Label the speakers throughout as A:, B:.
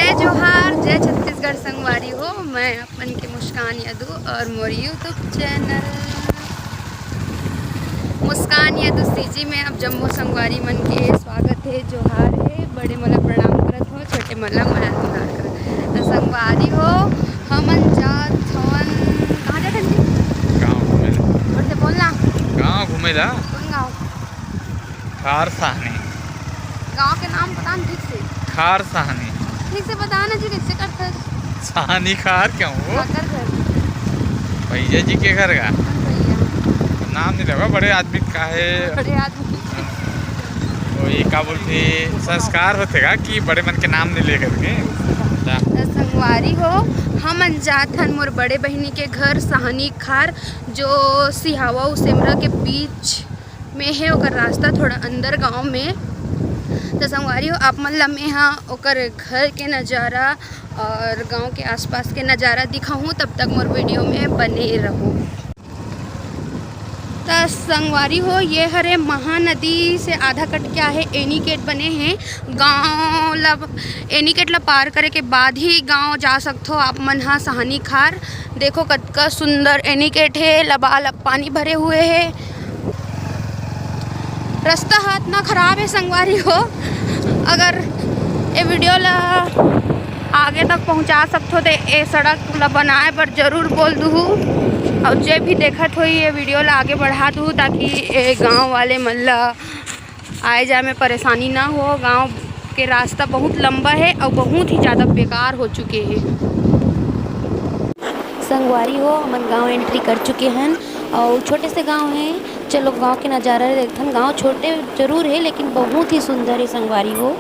A: जय जोहार, जय छत्तीसगढ़ संगवारी हो। मैं अपन की मुस्कान यादू और मोर यूट्यूब चैनल मुस्कान यादू सीजी में अब जम्मू संगवारी मन के स्वागत है, जोहार है। बड़े मला प्रणाम करत हो, छोटे मला जोहार करत। तो संगवारी हो हमन जात हवन कहाँ जात हन जी?
B: गाँव घूमेला।
A: और से बोलना
B: गाँव घूमेला।
A: कौन गाँव?
B: खार साहनी।
A: गाँव के नाम पता नहीं ठीक से?
B: खार साहनी।
A: ठीक से बता ना जी, कैसे करते?
B: साहनी खार क्यों वो?
A: घर
B: भैया जी के घर का
A: भैया
B: नाम नहीं लगा। बड़े आदमी का है
A: बड़े आदमी
B: वो, ये क्या बोलते संस्कार होते का कि बड़े मन के नाम नहीं ले करके
A: संगवारी हो हम जात हन मोर बड़े बहिनी के घर साहनी खार, जो सिहावा और सेमरा के बीच में है। ओकर रास्ता थोड़ा अंदर गांव में। तो संगवारी हो आप मन ला मैं हाँ ओकर घर के नज़ारा और गांव के आसपास के नज़ारा दिखाऊँ, तब तक मोर वीडियो में बने रहो। तो संगवारी हो ये हरे महानदी से आधा कट क्या है एनीकेट बने हैं। गांव लब एनीकेट ला पार करे के बाद ही गांव जा सकते हो आप मन। हाँ साहनी खार देखो कतका सुंदर एनीकेट है, लबालब पानी भरे हुए है। रास्ता हाथ ना खराब है संगवारी हो। अगर ये वीडियो ला आगे तक पहुंचा सकते हो तो ये सड़क ला बनाए पर जरूर बोल दूँ, और जो भी देखत हो ये वीडियो ला आगे बढ़ा दूँ, ताकि ये गांव वाले मन ला आए जाए में परेशानी ना हो। गांव के रास्ता बहुत लंबा है और बहुत ही ज़्यादा बेकार हो चुके हैं। संगवारी हो हम गांव एंट्री कर चुके हैं और छोटे से गांव हैं। चलो गांव के नज़ारा देखते हैं। गांव छोटे जरूर है लेकिन बहुत ही सुंदर है संगवारी हो।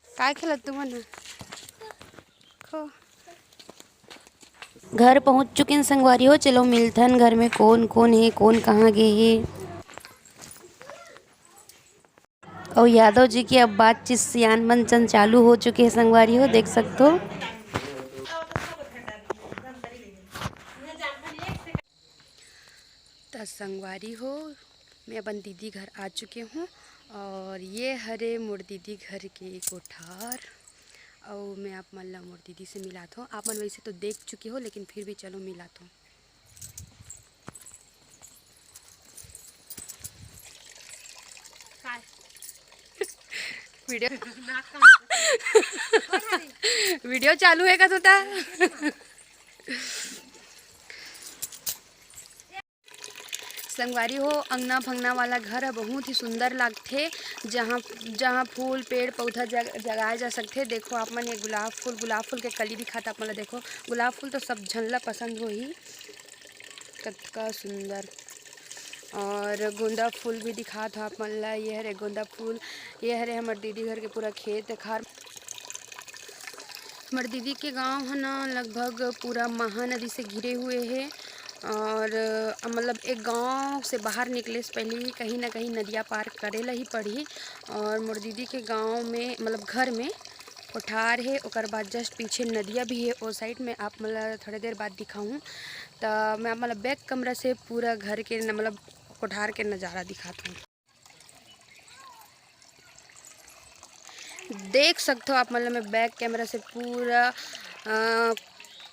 A: काय खेलत तुम घर पहुंच चुके हैं संगवारी हो। चलो मिलते हैं घर में कौन कौन है, कौन कहाँ गए है। और यादव जी की अब बातचीत सियान मंचन चालू हो चुके हैं संगवारी हो, देख सकते हो। तो संगवारी हो मैं अपन दीदी घर आ चुके हूँ और ये हरे मोर दीदी घर के कोठार। और मैं आप मन ला मोर दीदी से मिलात हूँ। आप मन वैसे तो देख चुके हो लेकिन फिर भी चलो मिलात हूँ। वीडियो वीडियो चालू है का सोता? संगवारी हो अंगना फंगना वाला घर है, बहुत ही सुंदर लगते। जहाँ फूल पेड़ पौधा जगाए जा सकते। देखो आप मन ये गुलाब फूल के कली भी खाता आप मन देखो। गुलाब फूल तो सब झनला पसंद हो ही, कतका सुंदर। और गेंदा फूल भी दिखा था आप मन ला। ये हरे गेंदा फूल, ये हरे हमारे दीदी घर के पूरा खेत खार। हमारे दीदी के गांव है ना लगभग पूरा महानदी से घिरे हुए है। और मतलब एक गांव से बाहर निकले से पहले ही कहीं ना कहीं नदिया पार करेला ही पड़ी। और मोर दीदी के गांव में मतलब घर में कोठार है, और बाद जस्ट पीछे नदिया भी है उस साइड में। आप मतलब थोड़ी देर बाद दिखाऊँ तो मैं मतलब बैक कमरा से पूरा घर के मतलब कोठार के नज़ारा दिखाता हूँ। देख सकते हो आप मतलब मैं बैक कैमरा से पूरा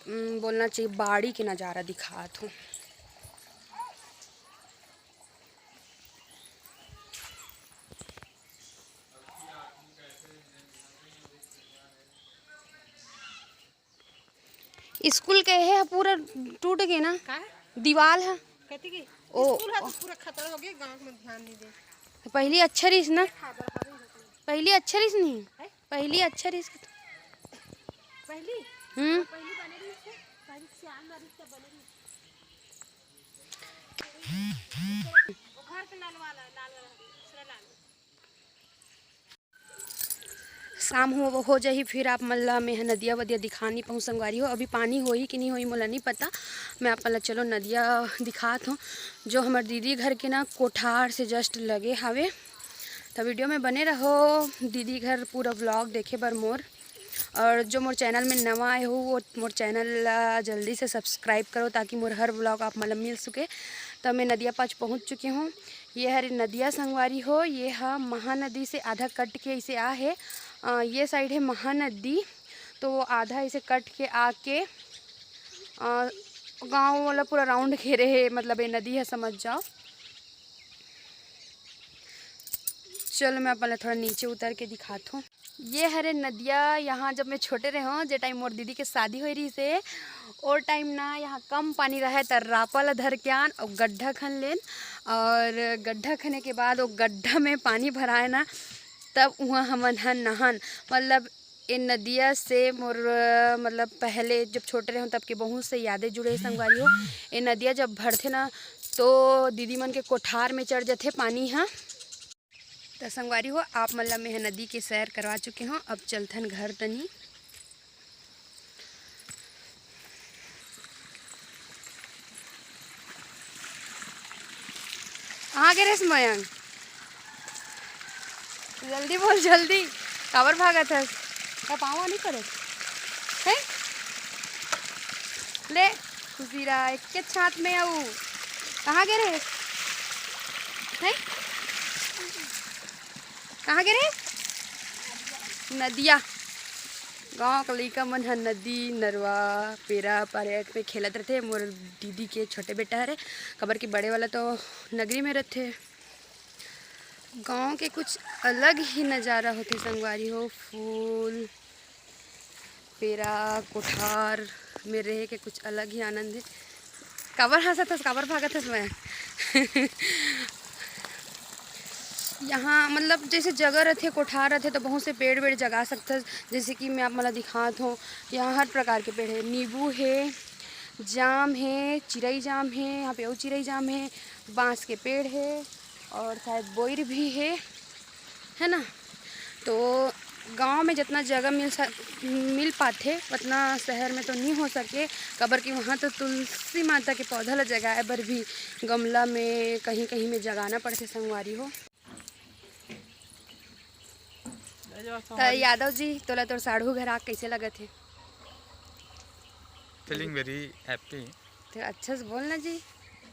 A: बोलना चाहिए बाड़ी के नज़ारा दिखाता हूँ। स्कूल के है पूरा टूट गए ना, दीवार है ओ
C: पूरा खतरा हो गया। गांव में ध्यान नहीं दे।
A: पहली अच्छा रिस ना, पहली अच्छा रिस नहीं, पहली अच्छा रिस
C: पहली
A: हम्म
C: पहली बने रही से पहली सियान वाली से बने रही वो घर पे लाल वाला दूसरा लाल।
A: शाम हो जाही फिर आप मल्ला में नदिया वदिया दिखा नहीं पाऊँ संगवारी हो। अभी पानी होई कि नहीं होई मोला नहीं पता। मैं आप ला चलो नदिया दिखात हूँ जो हमार दीदी घर के ना कोठार से जस्ट लगे हावे। तो वीडियो में बने रहो दीदी घर पूरा व्लॉग देखे बर मोर। और जो मोर चैनल में नवा आए हो वो मोर चैनल ला जल्दी से सब्सक्राइब करो ताकि मोर हर व्लॉग आप मतलब मिल सके। तो मैं नदिया पास पहुंच चुकी हूँ। ये हरी नदिया संगवारी हो। ये है महानदी से आधा कट के इसे आ है। ये साइड है महानदी तो वो आधा इसे कट के आके गांव वाला पूरा राउंड घेरे है। मतलब ये नदी है समझ जाओ। चलो मैं अपना थोड़ा नीचे उतर के दिखाता हूँ। ये हरे नदिया यहाँ जब मैं छोटे रहे हूँ जे टाइम मोर दीदी के शादी हो रही से और टाइम ना यहाँ कम पानी रहे तो रापल धर के आन और गड्ढा खन लेन। और गड्ढा खने के बाद वो गड्ढा में पानी भराए ना तब वहाँ हमन हन नहान। मतलब ये नदिया से मोर मतलब पहले जब छोटे रहे तब के बहुत से यादें जुड़े संगवारी हो। ये नदिया जब भरथे ना तो दीदी मन के कोठार में चढ़ जाते पानी। हाँ तो संगवारी हो आप मतलब मैं नदी के सैर करवा चुके हूँ। अब चलथन घर तनी। कहाँ के रेस मयंक जल्दी बोल जल्दी काबर भागत है का पावा नहीं करे है ले खुशी रहा एक के छात में आऊ कहाँ गे रे है कहाँ गे रे नदिया। गाँव का लड़का मन है नदी नरवा पेरा पार्क में खेलत रहते। मोर दीदी के छोटे बेटा है खबर की बड़े वाला तो नगरी में रहते। गांव के कुछ अलग ही नज़ारा होते संगवारी हो। फूल पेरा कोठार में रह के कुछ अलग ही आनंद है। काबर हंसत हस काबर भागत हस मैं यहाँ मतलब जैसे जगह रहते कोठार रहते तो बहुत से पेड़ वेड़ जगा सकते। जैसे कि मैं आप मला दिखात हूँ यहाँ हर प्रकार के पेड़ है। नींबू है जाम है चिरई जाम है यहाँ पे और चिरई जाम है बांस के पेड़ है और शायद बोइर भी है ना। तो गांव में जितना जगह मिल पाते उतना शहर में तो नहीं हो सके। कबर की वहाँ तो तुलसी माता के पौधा ला जगाए बर भी गमला में कहीं कहीं में जगाना पड़ते संगवारी हो। तो यादव जी तोला तोर साढ़ू घर आग कैसे लगत है?
B: Feeling very happy.
A: तो अच्छा से बोलना जी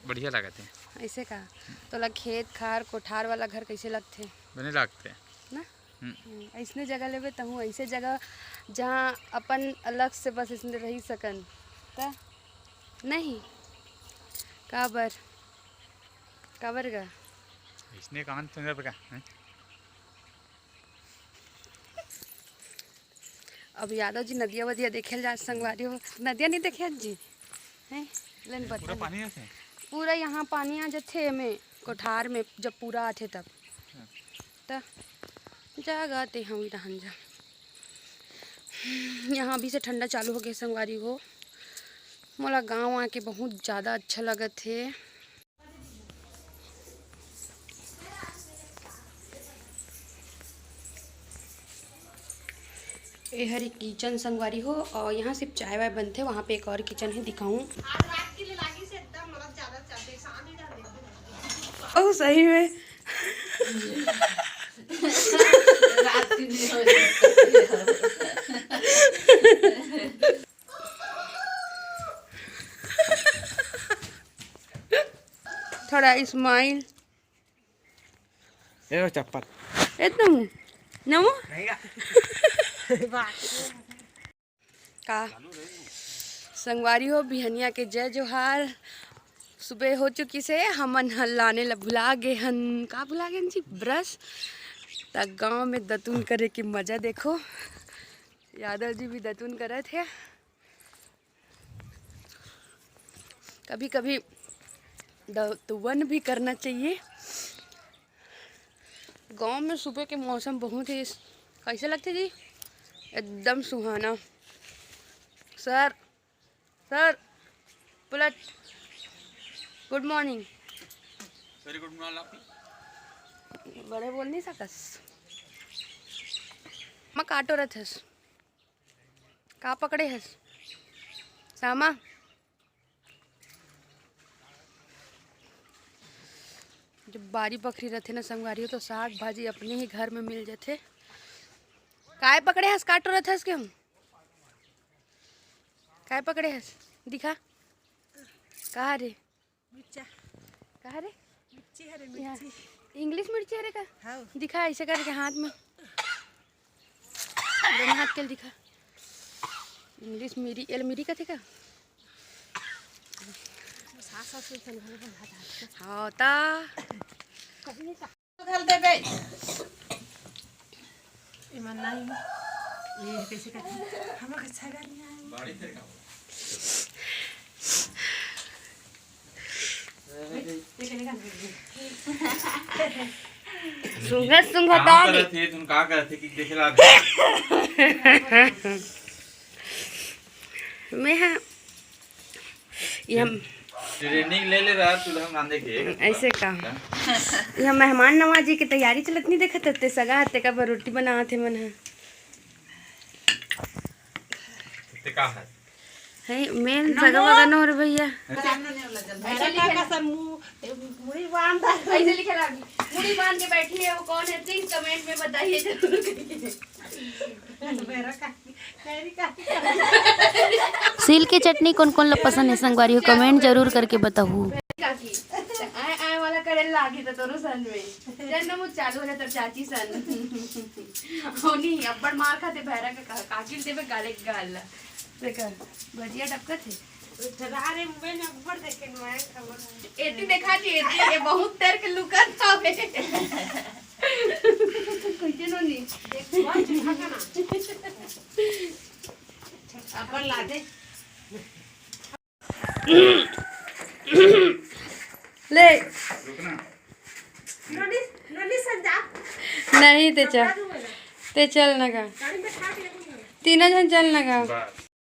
B: बढ़िया लगत है।
A: ऐसे का तोला खेत खार कोठार वाला घर कैसे लगते
B: बने लगते
A: ना। ऐसने जगह लेबे तहूँ ऐसे जगह जहाँ अपन अलग से बस इसमें रही सकन ता नहीं काबर का
B: इसने कान सुंदर का
A: अब यादव जी नदिया वदिया देखे जा संगवारी हो। नदिया नहीं देखे जी हैं लेन
B: पूरा
A: बता
B: पानी है
A: पूरा यहाँ पानी आ जाते में कोठार में जब पूरा आते तब तो जागते हम रहन जा। यहाँ अभी से ठंडा चालू हो गया संगवारी हो। मोला गांव आके बहुत ज़्यादा अच्छा लगत है। ये हरी किचन संगवारी हो और यहाँ सिर्फ चाय वाय बनते। वहाँ पे एक और किचन है दिखाऊँ। ओह सही में थोड़ा स्माइल
B: चप्पल
A: एकदम नमो का संगवारी हो बिहनिया के जय जोहार। सुबह हो चुकी से हमन लाने ला भुला गए हन का भुला गए जी ब्रश। त गांव में दतून करे की मज़ा देखो। यादव जी भी दतून करे थे। कभी कभी दतून भी करना चाहिए। गांव में सुबह के मौसम बहुत ही कैसे लगते जी एकदम सुहाना। सर पुलट good morning.
B: Very good morning.
A: बड़े बोल नहीं सकस मैं काटो रथ हस का पकड़े हस सामा जब बारी बखरी रहते ना संगवारी तो साग भाजी अपने ही घर में मिल जाते। काय पकड़े हस काटो रथ हस के हम काय पकड़े हस दिखा कहाँ रे
C: मिर्चा
A: कहाँ रे
C: मिर्ची है रे
A: यहाँ।
C: मिर्ची
A: इंग्लिश मिर्ची है रे का
C: हाँ
A: दिखा ऐसे करके हाथ में दोनों हाथ के दिखा इंग्लिश मिरी एल मिरी का थे का
C: सासा से चल भाई
A: हाँ ता
C: घल दे बे ईमान नहीं ये कैसे करते हम अच्छा गाड़ी है
A: सुंघत सुंघत आ गई
B: थे तुम का करते कि देख रहा
A: मैं हाँ ये हम
B: ट्रेनिंग ले ले रहा तू हम रांधे के
A: ऐसे का ये हम मेहमान नवाजी की तैयारी चलत नहीं देखत ते सगा हते का रोटी बना थे मन
B: ते का है
A: मेन सगा वगन और भैया
C: भैरा का सब मुड़ी बांध
A: ऐसे लिखे लागी मुड़ी बांध के बैठी है वो कौन है प्लीज कमेंट में बताइए जरूर करके
C: भैरा का कैरी का
D: सील की चटनी कौन कौन लोग पसंद है संगवारी हो कमेंट जरूर करके बताओ।
A: काकी आए आए वाला करे लागी तो तोरो सन में जन्म मुझ चालू है तर चाची सन होनी अब्बड़ मार खाते भैरा का काकी देवे गाले गाल देखा भजिया टपका थे
C: ठरारे मोबाइल में ऊपर देखे मैं खबर
A: एती देखा जी एती ये बहुत तेर के लुकत हवे कुछ नो नी
C: देख बहुत चूहा का ना अपन ला दे
A: ले
C: नोनी नोनी संजा
A: नहीं ते चल ना का
C: गाड़ी में खा के
A: तीनों जन चल ना का
B: बस